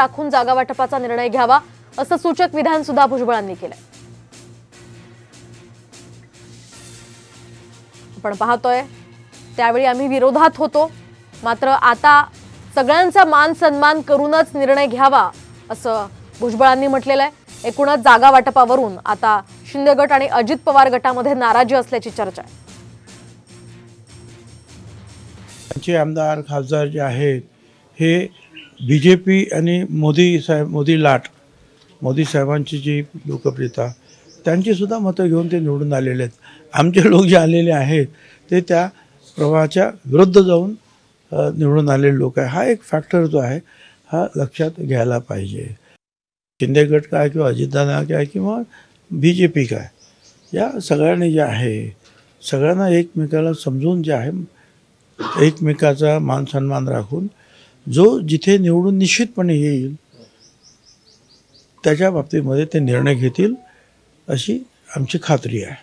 राखून जागा वाटपाचा निर्णय घ्यावा असं सूचक विधान सुद्धा भुजबळांनी केलंय। आपण पाहतोय त्यावेळी आम्ही विरोधात होतो, मात्र आता सगळ्यांचा मान सन्मान करूनच निर्णय घ्यावा असं भुजबळांनी म्हटलेलं आहे। एकूणच जागा वाटपावरून आता शिंदे गट आणि अजित पवार गटामध्ये नाराजी असल्याची चर्चा आहे। आमचे आमदार खासदार जे आहेत हे बीजेपी आणि मोदी साहेबांची जी लोकप्रियता त्यांची सुद्धा मतं घेऊन ते निवडून आलेले आहेत। आमचे लोक जे आलेले आहेत ते त्या प्रवाहाच्या विरुद्ध जाऊन निवडून आलेले लोक आहे। हा एक फॅक्टर जो आहे हा लक्षात घ्यायला पाहिजे। शिंदे गट काय किंवा अजितदादा काय किंवा बीजेपी काय, या सगळ्यांनी जे आहे सगळ्यांना एकमेकाला समजून जे आहे एकमेकाचा मान सन्मान राखून जो जिथे निवडून निश्चितपणे येईल त्याच्या बाबतीमध्ये ते निर्णय घेतील अशी आमची खात्री आहे।